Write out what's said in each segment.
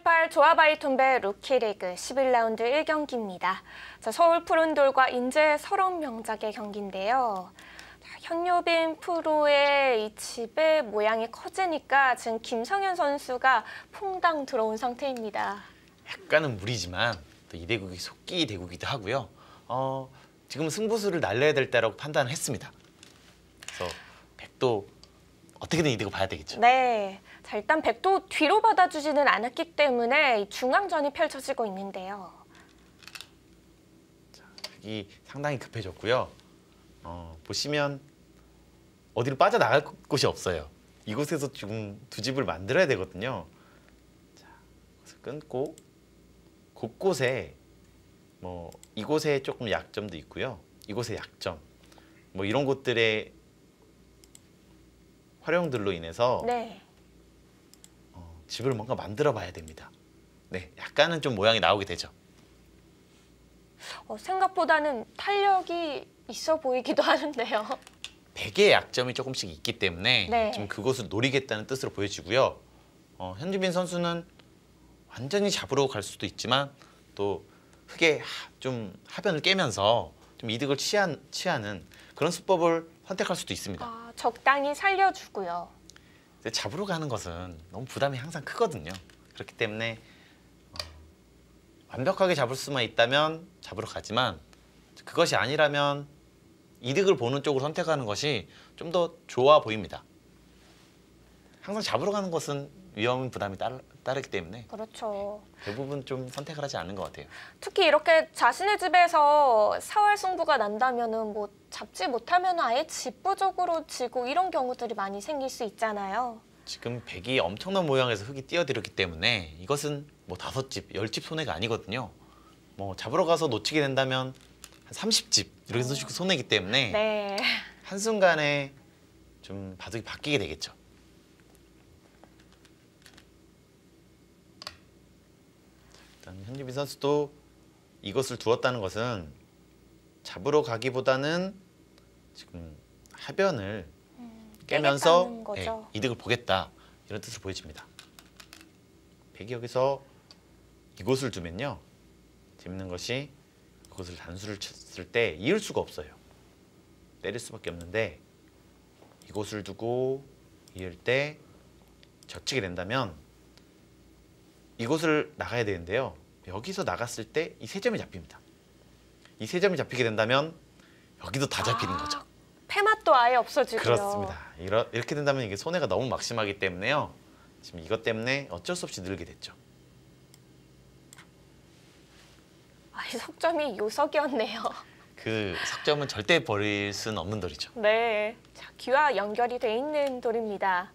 2018 조합아이톤배 루키리그 11라운드 1경기입니다. 자, 서울 푸른돌과 인제 설원명작의 경기인데요. 자, 현요빈 프로의 이 집의 모양이 커지니까 지금 김성현 선수가 퐁당 들어온 상태입니다. 약간은 무리지만 또 이 대국이 속기 대국이기도 하고요. 지금 승부수를 날려야 될 때라고 판단을 했습니다. 그래서 백도 어떻게든 이득을 봐야 되겠죠. 네. 자, 일단 백도 뒤로 받아주지는 않았기 때문에 중앙전이 펼쳐지고 있는데요. 자, 이 상당히 급해졌고요. 보시면 어디로 빠져나갈 곳이 없어요. 이곳에서 지금 두 집을 만들어야 되거든요. 자, 그래서 끊고 곳곳에 이곳에 조금 약점도 있고요. 이곳에 약점, 이런 곳들의 활용들로 인해서 네. 집을 뭔가 만들어 봐야 됩니다. 네, 약간은 좀 모양이 나오게 되죠. 생각보다는 탄력이 있어 보이기도 하는데요. 백의 약점이 조금씩 있기 때문에 네. 지금 그것을 노리겠다는 뜻으로 보여지고요. 현주빈 선수는 완전히 잡으러 갈 수도 있지만 또 흙에 좀 하변을 깨면서 좀 이득을 취하는 그런 수법을 선택할 수도 있습니다. 적당히 살려주고요. 잡으러 가는 것은 너무 부담이 항상 크거든요. 그렇기 때문에 완벽하게 잡을 수만 있다면 잡으러 가지만 그것이 아니라면 이득을 보는 쪽으로 선택하는 것이 좀 더 좋아 보입니다. 항상 잡으러 가는 것은 위험 부담이 따르기 때문에 그렇죠. 대부분 좀 선택을 하지 않는 것 같아요. 특히 이렇게 자신의 집에서 사활 승부가 난다면은 잡지 못하면 아예 집부족으로 지고 이런 경우들이 많이 생길 수 있잖아요. 지금 백이 엄청난 모양에서 흙이 뛰어들었기 때문에 이것은 5집, 10집 손해가 아니거든요. 잡으러 가서 놓치게 된다면 한 30집 이렇게 손해이기 때문에 네. 한순간에 좀 바둑이 바뀌게 되겠죠. 일단 현주빈 선수도 이것을 두었다는 것은 잡으러 가기보다는 지금 하변을 깨면서 거죠. 이득을 보겠다 이런 뜻으로 보여집니다. 백이 여기서 이곳을 두면요, 재밌는 것이 이곳을 단수를 쳤을 때 이을 수가 없어요. 때릴 수밖에 없는데 이곳을 두고 이을 때 젖히게 된다면 이곳을 나가야 되는데요. 여기서 나갔을 때 이 세 점이 잡힙니다. 이 세 점이 잡히게 된다면 여기도 다 잡히는 거죠. 패맛도 아예 없어지고요. 그렇습니다. 이렇게 된다면 이게 손해가 너무 막심하기 때문에요. 지금 이것 때문에 어쩔 수 없이 늘게 됐죠. 이 석점이 요석이었네요. 그 석점은 절대 버릴 수는 없는 돌이죠. 네. 자, 귀와 연결이 돼 있는 돌입니다.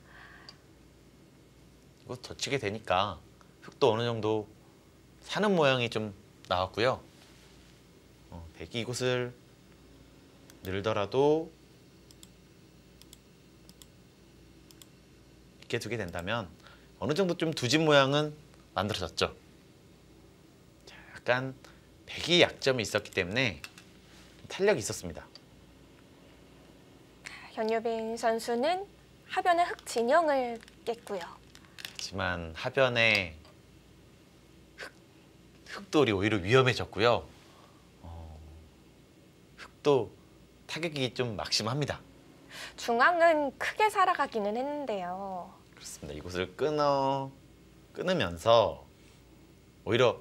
이거 젖히게 되니까 흙도 어느 정도 사는 모양이 좀 나왔고요. 백이 이곳을 늘더라도 이렇게 두게 된다면 어느 정도 좀 두 집 모양은 만들어졌죠. 자, 약간 백이 약점이 있었기 때문에 탄력이 있었습니다. 현유빈 선수는 하변의 흙 진영을 깼고요. 하지만 하변에 흙돌이 오히려 위험해졌고요. 흙도 타격이 좀 막심합니다. 중앙은 크게 살아가기는 했는데요. 그렇습니다. 이곳을 끊으면서 오히려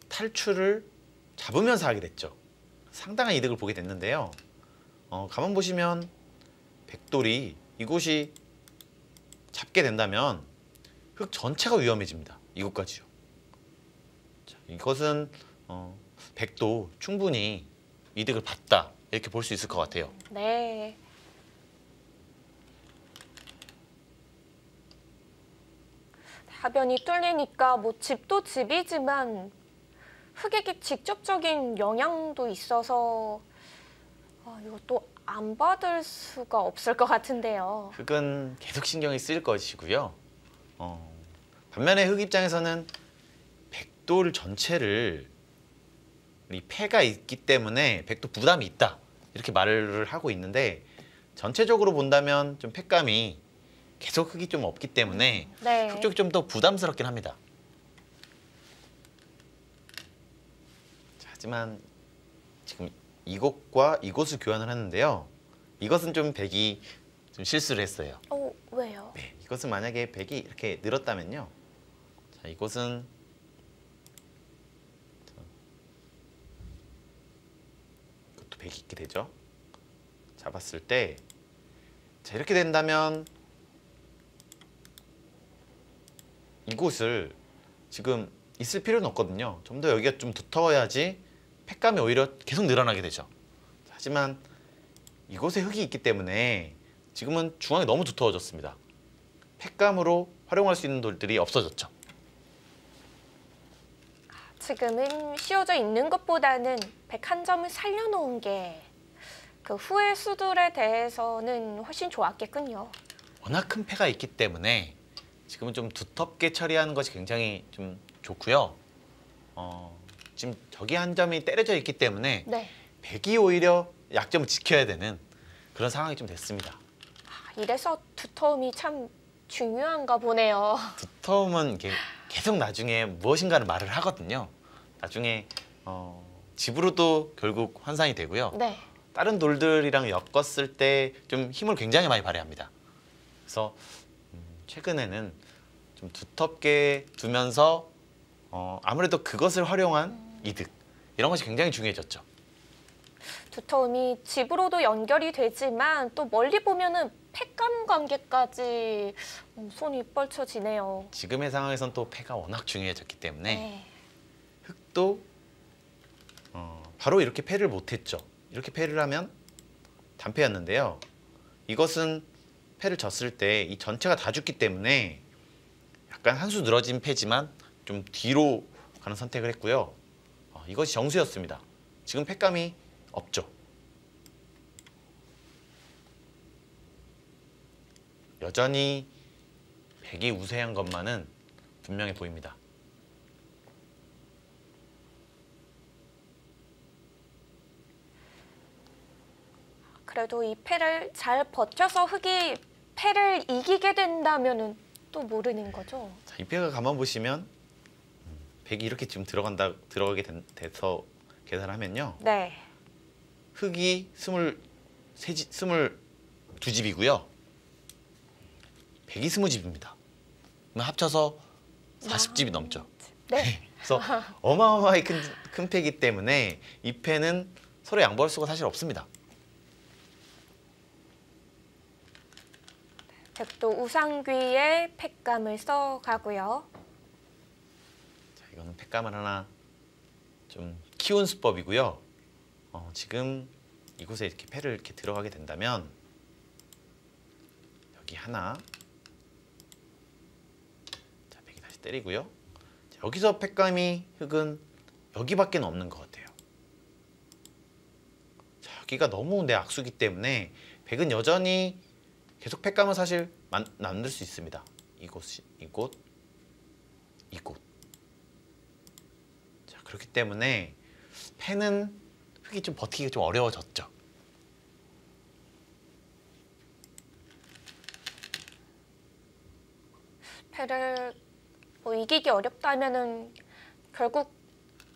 탈출을 잡으면서 하게 됐죠. 상당한 이득을 보게 됐는데요. 가만 보시면 백돌이 이곳이 잡게 된다면 흙 전체가 위험해집니다. 이곳까지요. 자, 이것은 백도 충분히 이득을 봤다 이렇게 볼 수 있을 것 같아요. 네. 하변이 뚫리니까 집도 집이지만 흙에게 직접적인 영향도 있어서 이것도 안 받을 수가 없을 것 같은데요. 흙은 계속 신경이 쓰일 것이고요. 반면에 흙 입장에서는 백돌 전체를 이 패가 있기 때문에 백도 부담이 있다 이렇게 말을 하고 있는데 전체적으로 본다면 좀 패감이 계속 흙이 좀 없기 때문에 네. 흙 쪽이 좀 더 부담스럽긴 합니다. 하지만 지금 이곳과 이곳을 교환을 하는데요. 이것은 좀 백이 좀 실수를 했어요. 왜요? 네, 이것은 만약에 백이 이렇게 늘었다면요. 자, 이곳은 이것도 백이 있게 되죠. 잡았을 때 자, 이렇게 된다면 이곳을 지금 있을 필요는 없거든요. 좀 더 여기가 좀 두터워야지 팩감이 오히려 계속 늘어나게 되죠. 하지만 이곳에 흙이 있기 때문에 지금은 중앙이 너무 두터워졌습니다. 팩감으로 활용할 수 있는 돌들이 없어졌죠. 지금은 씌워져 있는 것보다는 백 한 점을 살려놓은 게 그 후의 수들에 대해서는 훨씬 좋았겠군요. 워낙 큰 폐가 있기 때문에 지금은 좀 두텁게 처리하는 것이 굉장히 좀 좋고요. 지금 저기 한 점이 때려져 있기 때문에 네. 백이 오히려 약점을 지켜야 되는 그런 상황이 좀 됐습니다. 이래서 두터움이 참 중요한가 보네요. 두터움은 계속 나중에 무엇인가를 말을 하거든요. 나중에 집으로도 결국 환산이 되고요. 네. 다른 돌들이랑 엮었을 때 좀 힘을 굉장히 많이 발휘합니다. 그래서 최근에는 좀 두텁게 두면서 아무래도 그것을 활용한 이득 이런 것이 굉장히 중요해졌죠. 두터움이 집으로도 연결이 되지만 또 멀리 보면은 팩감 관계까지 손이 뻘쳐지네요. 지금의 상황에선 또 폐가 워낙 중요해졌기 때문에 네. 흙도 바로 이렇게 패를 못했죠. 이렇게 패를 하면 단패였는데요. 이것은 패를 졌을 때 이 전체가 다 죽기 때문에 약간 한 수 늘어진 패지만 좀 뒤로 가는 선택을 했고요. 이것이 정수였습니다. 지금 패감이 없죠. 여전히 백이 우세한 것만은 분명해 보입니다. 그래도 이 패를 잘 버텨서 흙이 패를 이기게 된다면은 또 모르는 거죠. 자, 이 패가 가만 보시면 백이 이렇게 지금 들어가게 돼서 계산하면요. 네. 흙이 22집이고요. 백이 20집입니다. 그럼 합쳐서 40집이 넘죠. 네. 그래서 어마어마하게 큰 패이기 때문에 이 패는 서로 양보할 수가 사실 없습니다. 백도 우상귀에 팩감을 써가고요. 자, 이거는 팩감을 하나 좀 키운 수법이고요. 지금 이곳에 이렇게 패를 이렇게 들어가게 된다면 여기 하나, 자, 백이 다시 때리고요. 자, 여기서 팩감이 흙은 여기밖에 없는 것 같아요. 자, 여기가 너무 내 악수기 때문에 백은 여전히 계속 팩감은 사실 만들 수 있습니다. 이곳. 자, 그렇기 때문에 패는 흙이 좀 버티기가 좀 어려워졌죠. 패를 이기기 어렵다면은 결국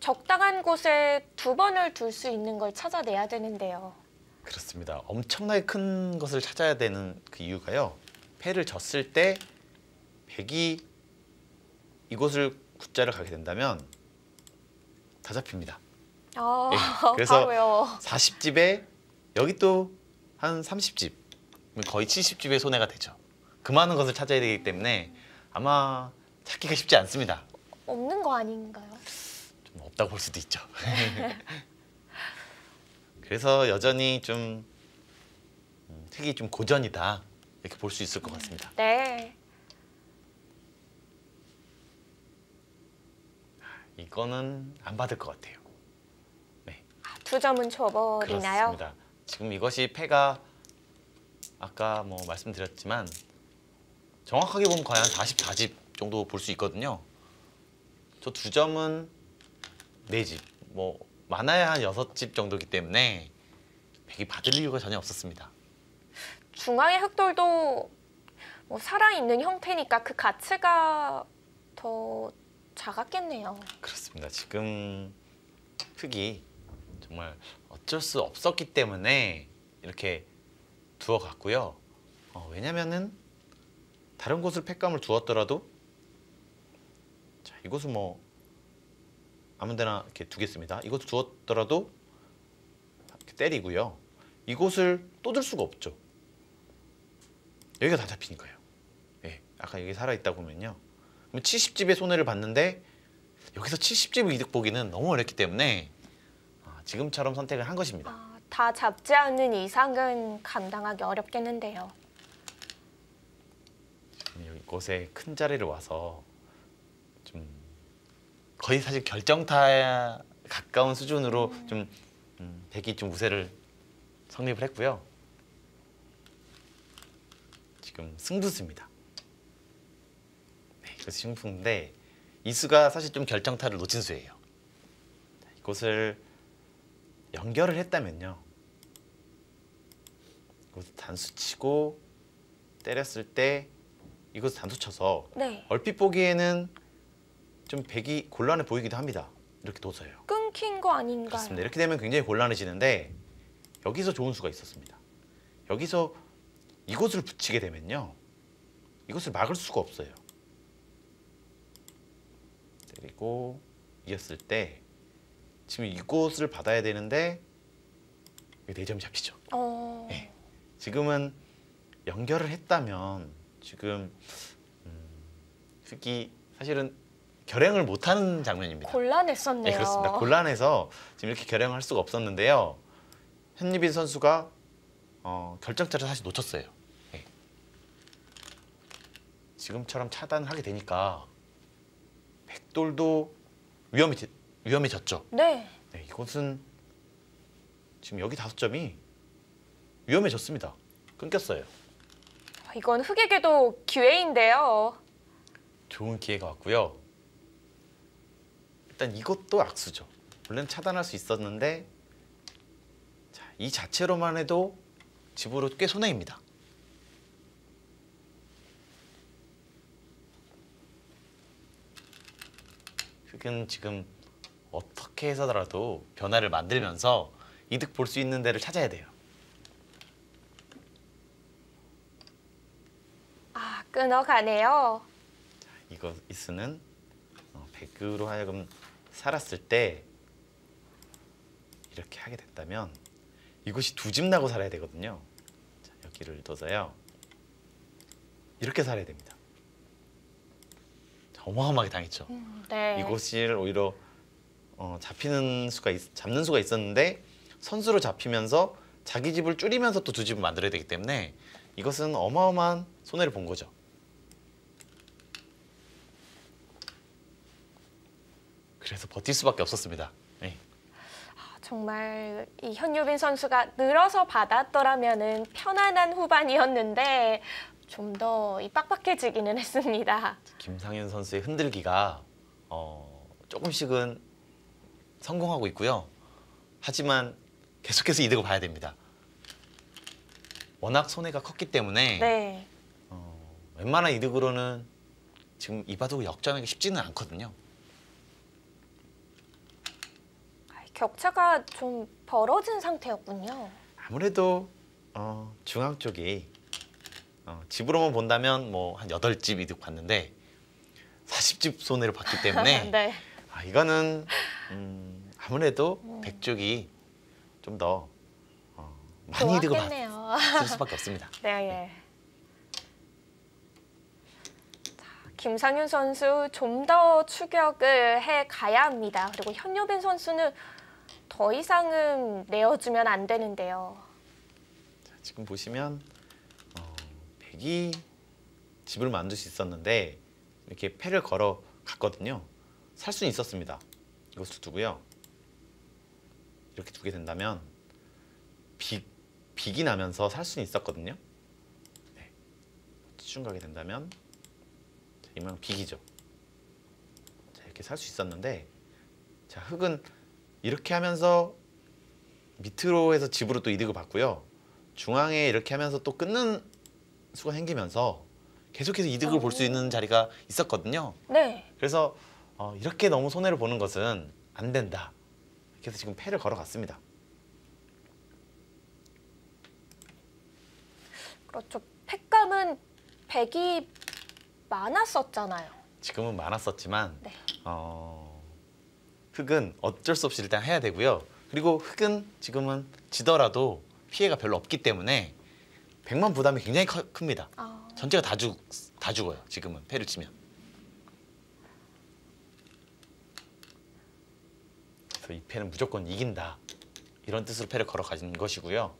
적당한 곳에 두 번을 둘 수 있는 걸 찾아내야 되는데요. 그렇습니다. 엄청나게 큰 것을 찾아야 되는 그 이유가요. 패를 졌을 때 백이 이곳을 굿자를 가게 된다면 다 잡힙니다. 예, 그래서 바로요. 40집에 여기 또 한 30집, 거의 70집의 손해가 되죠. 그 많은 것을 찾아야 되기 때문에 아마 찾기가 쉽지 않습니다. 없는 거 아닌가요? 좀 없다고 볼 수도 있죠. 그래서 여전히 좀 흙이 좀 고전이다 이렇게 볼 수 있을 것 같습니다. 네. 이거는 안 받을 것 같아요. 네, 두 점은 줘버리나요? 그렇습니다. 지금 이것이 패가 아까 뭐 말씀드렸지만 정확하게 보면 거의 한 44집 정도 볼 수 있거든요. 저 두 점은 4집, 뭐 많아야 한 6집 정도이기 때문에 백이 받을 이유가 전혀 없었습니다. 중앙의 흑돌도 뭐 살아있는 형태니까 그 가치가 더 작았겠네요. 그렇습니다. 지금 흙이 정말 어쩔 수 없었기 때문에 이렇게 두어갔고요. 왜냐면은 다른 곳을 팩감을 두었더라도 자, 이곳은 뭐 아무데나 이렇게 두겠습니다. 이곳을 두었더라도 이렇게 때리고요. 이곳을 또 들 수가 없죠. 여기가 다 잡히니까요. 예, 아까 여기 살아있다 보면요. 그럼 70집의 손해를 봤는데 여기서 70집의 이득 보기는 너무 어렵기 때문에 지금처럼 선택을 한 것입니다. 다 잡지 않는 이상은 감당하기 어렵겠는데요. 이곳에 큰 자리를 와서 좀 거의 사실 결정타에 가까운 수준으로 좀 백이 좀 우세를 성립을 했고요. 지금 승부수입니다. 네, 그래서 승부인데 이 수가 사실 좀 결정타를 놓친 수예요. 자, 이곳을 연결을 했다면요. 이곳을 단수 치고 때렸을 때 이곳을 단수 쳐서 네. 얼핏 보기에는 좀 백이 곤란해 보이기도 합니다. 이렇게 둬서요. 끊긴 거 아닌가요? 그렇습니다. 이렇게 되면 굉장히 곤란해지는데 여기서 좋은 수가 있었습니다. 여기서 이곳을 붙이게 되면요. 이곳을 막을 수가 없어요. 그리고 이었을 때 지금 이곳을 받아야 되는데 4점이 잡히죠. 네. 지금은 연결을 했다면 지금 흑이 사실은 결행을 못하는 장면입니다. 곤란했었네요. 네, 그렇습니다. 곤란해서 지금 이렇게 결행을 할 수가 없었는데요. 현유빈 선수가 결정타를 사실 놓쳤어요. 네. 지금처럼 차단을 하게 되니까 백돌도 위험해졌죠. 네. 네, 이곳은 지금 여기 5점이 위험해졌습니다. 끊겼어요. 이건 흑에게도 기회인데요. 좋은 기회가 왔고요. 일단 이것도 악수죠. 원래는 차단할 수 있었는데 자, 이 자체로만 해도 집으로 꽤 손해입니다. 흑은 지금 어떻게 해서라도 변화를 만들면서 이득 볼 수 있는 데를 찾아야 돼요. 끊어가네요. 이 수는 백으로 하여금 살았을 때 이렇게 하게 됐다면 이곳이 2집 나고 살아야 되거든요. 자, 여기를 둬서요. 이렇게 살아야 됩니다. 자, 어마어마하게 당했죠. 네. 이곳을 오히려 잡는 수가 있었는데 선수로 잡히면서 자기 집을 줄이면서 또 2집을 만들어야 되기 때문에 이것은 어마어마한 손해를 본 거죠. 그래서 버틸 수밖에 없었습니다. 네. 정말 이 현유빈 선수가 늘어서 받았더라면은 편안한 후반이었는데 좀 더 빡빡해지기는 했습니다. 김상윤 선수의 흔들기가 조금씩은 성공하고 있고요. 하지만 계속해서 이득을 봐야 됩니다. 워낙 손해가 컸기 때문에 네. 웬만한 이득으로는 지금 이 바둑을 역전하기 쉽지는 않거든요. 격차가 좀 벌어진 상태였군요. 아무래도 중앙 쪽이 집으로만 본다면 뭐 한 8집 이득 봤는데 40집 손해를 봤기 때문에 네. 이거는 아무래도 백쪽이 좀 더 많이 이득을 좋았겠네요. 받을 수밖에 없습니다. 네, 예. 자, 김상윤 선수 좀 더 추격을 해 가야 합니다. 그리고 현유빈 선수는 더 이상은 내어주면 안 되는데요. 자, 지금 보시면 백이 집을 만들 수 있었는데 이렇게 패를 걸어 갔거든요. 살 수는 있었습니다. 이것을 두고요. 이렇게 두게 된다면 빅이 나면서 살 수는 있었거든요. 네. 치중 가게 된다면 이만 빅이죠. 자, 이렇게 살 수 있었는데 자, 흑은 이렇게 하면서 밑으로 해서 집으로 또 이득을 받고요. 중앙에 이렇게 하면서 또 끊는 수가 생기면서 계속해서 이득을 볼 수 있는 자리가 있었거든요. 네. 그래서 이렇게 너무 손해를 보는 것은 안 된다. 이렇게 해서 지금 패를 걸어갔습니다. 그렇죠. 팩감은 백이 많았었잖아요. 지금은 많았었지만 네. 흑은 어쩔 수 없이 일단 해야 되고요. 그리고 흑은 지금은 지더라도 피해가 별로 없기 때문에 백만 부담이 굉장히 큽니다. 전체가 다 죽어요. 지금은 패를 치면. 그래서 이 패는 무조건 이긴다. 이런 뜻으로 패를 걸어가진 것이고요.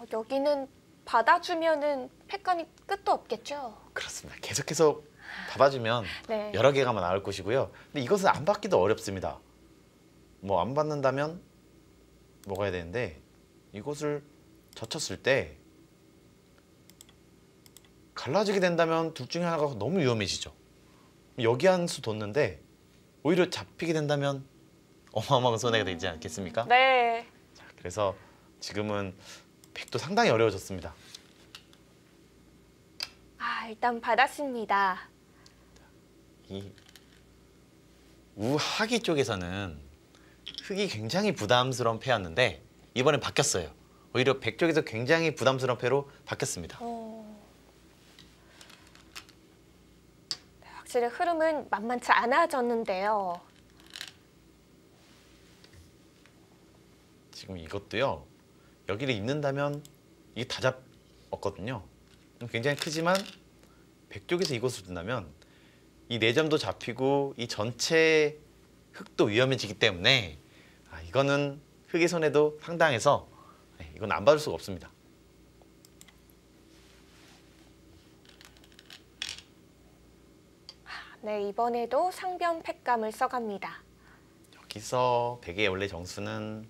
여기는 받아주면은 팩감이 끝도 없겠죠. 그렇습니다. 계속해서 받아주면 네. 여러 개가 나올 것이고요. 근데 이것은 안 받기도 어렵습니다. 뭐 안 받는다면 뭐가 해야 되는데 이것을 젖혔을 때 갈라지게 된다면 둘 중에 하나가 너무 위험해지죠. 여기 한 수 뒀는데 오히려 잡히게 된다면 어마어마한 손해가 되지 않겠습니까? 네. 자, 그래서 지금은 백도 상당히 어려워졌습니다. 일단 받았습니다. 이 우하기 쪽에서는 흑이 굉장히 부담스러운 패였는데 이번엔 바뀌었어요. 오히려 백 쪽에서 굉장히 부담스러운 패로 바뀌었습니다. 확실히 흐름은 만만치 않아졌는데요. 지금 이것도요. 여기를 잇는다면 이게 다 잡았거든요. 굉장히 크지만 백 쪽에서 이것을 둔다면 이 4점도 잡히고 이 전체 흑도 위험해지기 때문에 이거는 흑의 손해도 상당해서 이건 안 받을 수가 없습니다. 네, 이번에도 상변 팩감을 써갑니다. 여기서 백의 원래 정수는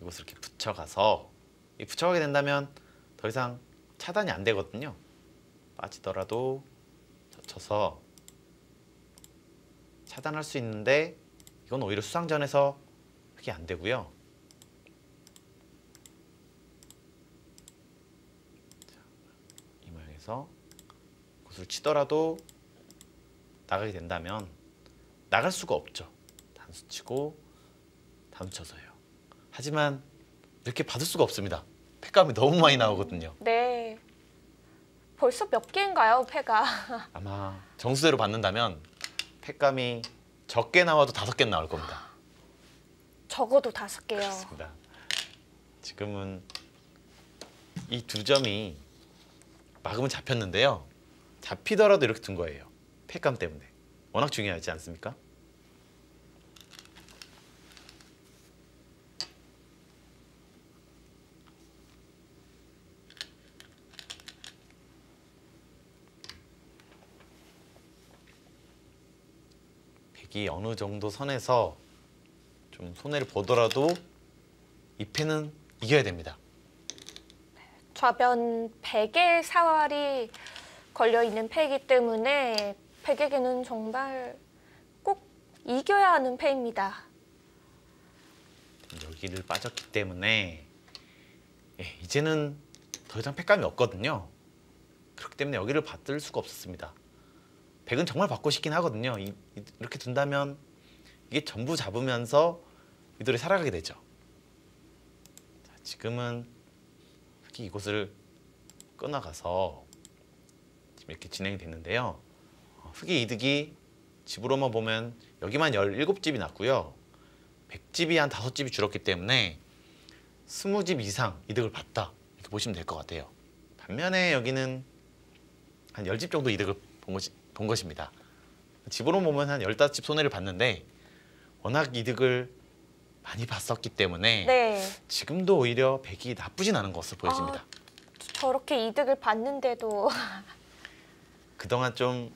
이것을 이렇게 붙여가서 이 붙여가게 된다면 더 이상 차단이 안 되거든요. 빠지더라도 젖혀서 차단할 수 있는데 이건 오히려 수상전에서 그게 안 되고요. 자, 이 모양에서 굿을 치더라도 나가게 된다면 나갈 수가 없죠. 단수 치고 단수 쳐서요. 하지만 이렇게 받을 수가 없습니다. 팩감이 너무 많이 나오거든요. 네. 벌써 몇 개인가요, 패가? 아마 정수대로 받는다면 팩감이 적게 나와도 5개 나올 겁니다. 적어도 5개요. 그렇습니다. 지금은 이 2점이 막으면 잡혔는데요. 잡히더라도 이렇게 둔 거예요. 팩감 때문에. 워낙 중요하지 않습니까? 백이 어느 정도 선에서 좀 손해를 보더라도 이 패는 이겨야 됩니다. 좌변 100의 사활이 걸려있는 패이기 때문에 백에게는 정말 꼭 이겨야 하는 패입니다. 여기를 빠졌기 때문에 이제는 더 이상 팩감이 없거든요. 그렇기 때문에 여기를 받을 수가 없었습니다. 백은 정말 받고 싶긴 하거든요. 이렇게 둔다면 이게 전부 잡으면서 이들이 살아가게 되죠. 자, 지금은 흑이 이곳을 끊어가서 지금 이렇게 진행이 됐는데요. 흑의 이득이 집으로만 보면 여기만 17집이 났고요. 100집이 한 5집이 줄었기 때문에 20집 이상 이득을 봤다. 이렇게 보시면 될 것 같아요. 반면에 여기는 한 10집 정도 이득을 본 것입니다. 집으로 보면 한 15집 손해를 봤는데 워낙 이득을 많이 봤었기 때문에 네. 지금도 오히려 백이 나쁘진 않은 것으로 보여집니다. 저렇게 이득을 봤는데도 그동안 좀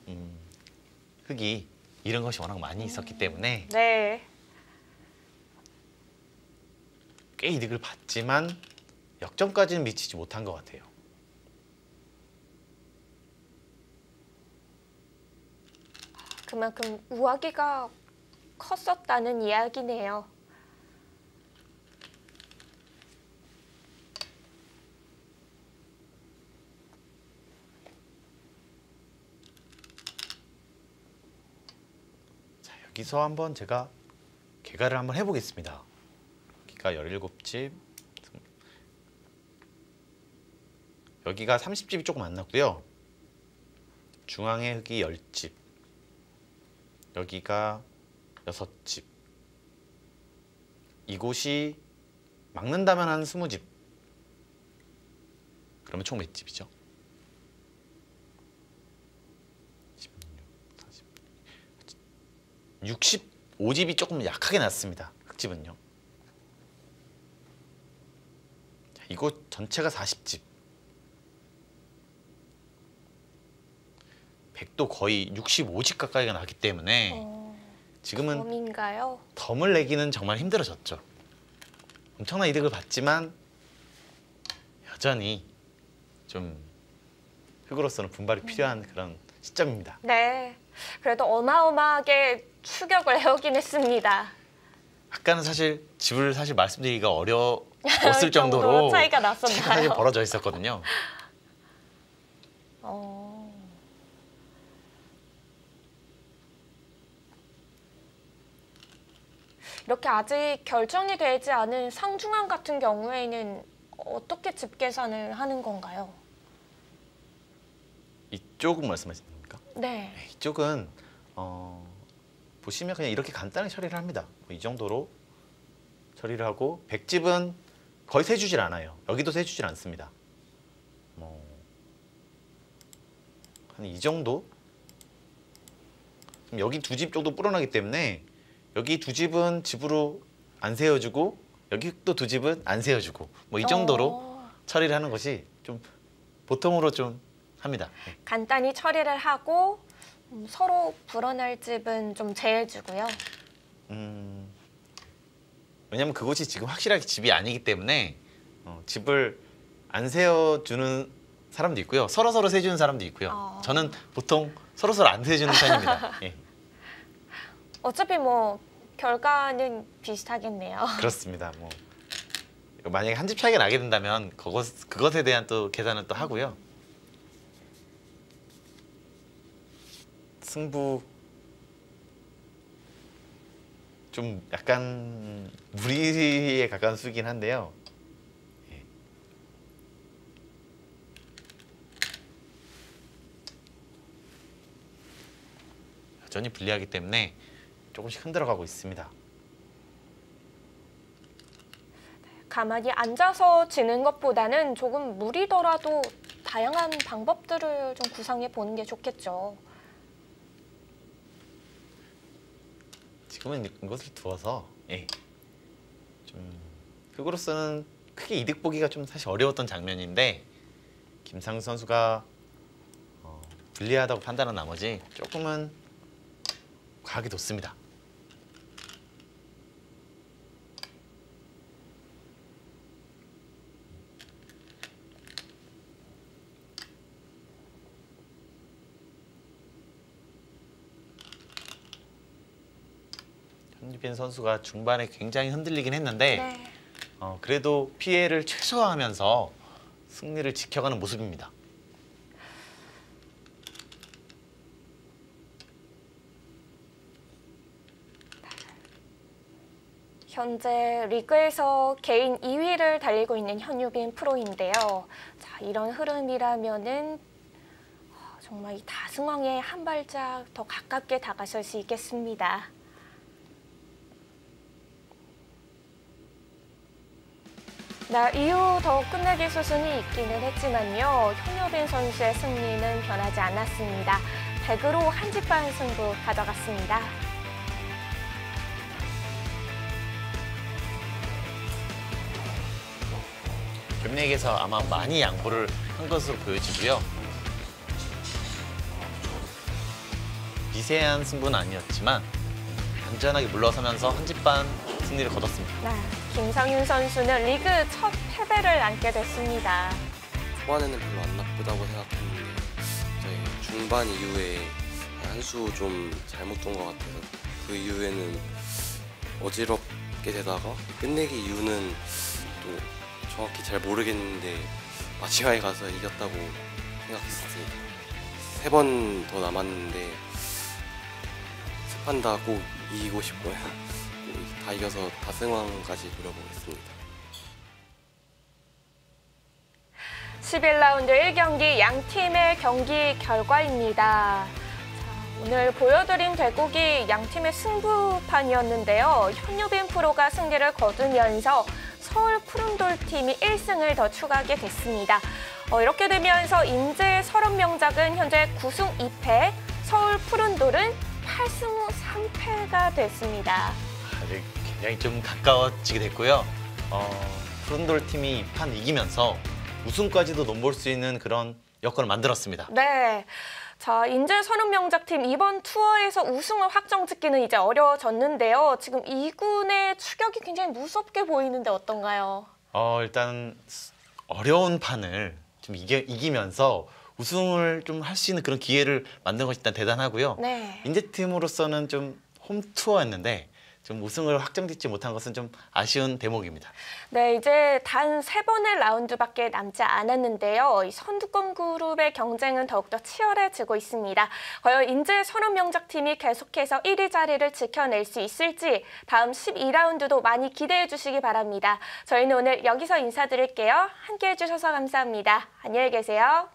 흑이 이런 것이 워낙 많이 있었기 때문에 네. 꽤 이득을 봤지만 역전까지는 미치지 못한 것 같아요. 그만큼 우아기가 컸었다는 이야기네요. 여기서 한번 제가 개가를 한번 해보겠습니다. 여기가 17집, 여기가 30집이 조금 안 났고요. 중앙에 흙이 10집, 여기가 6집, 이곳이 막는다면 한 20집. 그러면 총 몇 집이죠? 65집이 조금 약하게 났습니다. 흙집은요. 자, 이곳 전체가 40집. 100도 거의 65집 가까이가 나기 때문에 지금은 덤인가요? 덤을 내기는 정말 힘들어졌죠. 엄청난 이득을 받지만 여전히 좀 흙으로서는 분발이 필요한 그런 시점입니다. 네, 그래도 어마어마하게 추격을 해오긴 했습니다. 아까는 사실 집을 사실 말씀드리기가 어려웠을 정도로 차이가 났었나요? 차이가 사실 벌어져 있었거든요. 이렇게 아직 결정이 되지 않은 상중앙 같은 경우에는 어떻게 집 계산을 하는 건가요? 이쪽은 말씀하시는 겁니까? 네. 이쪽은 보시면 그냥 이렇게 간단하게 처리를 합니다. 이 정도로 처리를 하고 100집은 거의 세주질 않아요. 여기도 세주질 않습니다. 한 이 정도? 여기 2집 정도 불어나기 때문에 여기 2집은 집으로 안 세워주고 여기 또 2집은 안 세워주고 뭐 이 정도로 처리를 하는 것이 좀 보통으로 좀 합니다. 네. 간단히 처리를 하고 서로 불어날 집은 좀 제해주고요. 왜냐면 그곳이 지금 확실하게 집이 아니기 때문에 집을 안 세워주는 사람도 있고요. 서로 세주는 사람도 있고요. 저는 보통 서로 안 세주는 편입니다. 예. 어차피 뭐 결과는 비슷하겠네요. 그렇습니다. 뭐 만약에 한 집 차이가 나게 된다면 그것에 대한 또 계산은 또 하고요. 승부 좀 약간 무리에 가까운 수이긴 한데요. 예. 여전히 불리하기 때문에 조금씩 흔들어가고 있습니다. 가만히 앉아서 지는 것보다는 조금 무리더라도 다양한 방법들을 좀 구상해 보는 게 좋겠죠. 지금은 이것을 두어서 좀 흙으로서는 크게 이득 보기가 좀 사실 어려웠던 장면인데 김상수 선수가 불리하다고 판단한 나머지 조금은 과하게 뒀습니다. 현유빈 선수가 중반에 굉장히 흔들리긴 했는데 네. 그래도 피해를 최소화하면서 승리를 지켜가는 모습입니다. 현재 리그에서 개인 2위를 달리고 있는 현유빈 프로인데요. 자, 이런 흐름이라면은 정말 이 다승왕에 한 발짝 더 가깝게 다가설 수 있겠습니다. 네, 이후 더 끝내기 수순이 있기는 했지만요. 현유빈 선수의 승리는 변하지 않았습니다. 100으로 한 집 반 승부 가져갔습니다. 겹내기에서 아마 많이 양보를 한 것으로 보여지고요. 미세한 승부는 아니었지만 안전하게 물러서면서 한 집 반 승리를 거뒀습니다. 네, 김성윤 선수는 리그 첫 패배를 안게 됐습니다. 초반에는 별로 안 나쁘다고 생각했는데 저희 중반 이후에 한 수 좀 잘못 둔 것 같아서 그 이후에는 어지럽게 되다가 끝내기 이유는 또 정확히 잘 모르겠는데 마지막에 가서 이겼다고 생각했습니다. 3번 더 남았는데 두 판 다 꼭 이기고 싶고요. 다 이겨서 다승왕까지 노려보겠습니다. 11라운드 1경기 양 팀의 경기 결과입니다. 자, 오늘 보여드린 대국이 양 팀의 승부판이었는데요. 현유빈 프로가 승리를 거두면서 서울 푸른돌 팀이 1승을 더 추가하게 됐습니다. 이렇게 되면서 인제 서른명작은 현재 9승 2패, 서울 푸른돌은 8승 3패가 됐습니다. 네, 굉장히 좀 가까워지게 됐고요. 푸른돌 팀이 이 판 이기면서 우승까지도 넘볼 수 있는 그런 여건을 만들었습니다. 네. 자, 인제 서른명작팀 이번 투어에서 우승을 확정짓기는 이제 어려워졌는데요. 지금 2군의 추격이 굉장히 무섭게 보이는데 어떤가요? 일단 어려운 판을 좀 이기면서 우승을 좀 할 수 있는 그런 기회를 만든 것이 일단 대단하고요. 네. 인제팀으로서는 좀 홈투어였는데 좀 우승을 확정짓지 못한 것은 좀 아쉬운 대목입니다. 네, 이제 단 3번의 라운드밖에 남지 않았는데요. 이 선두권 그룹의 경쟁은 더욱더 치열해지고 있습니다. 과연 인제 서른명작팀이 계속해서 1위 자리를 지켜낼 수 있을지 다음 12라운드도 많이 기대해 주시기 바랍니다. 저희는 오늘 여기서 인사드릴게요. 함께해 주셔서 감사합니다. 안녕히 계세요.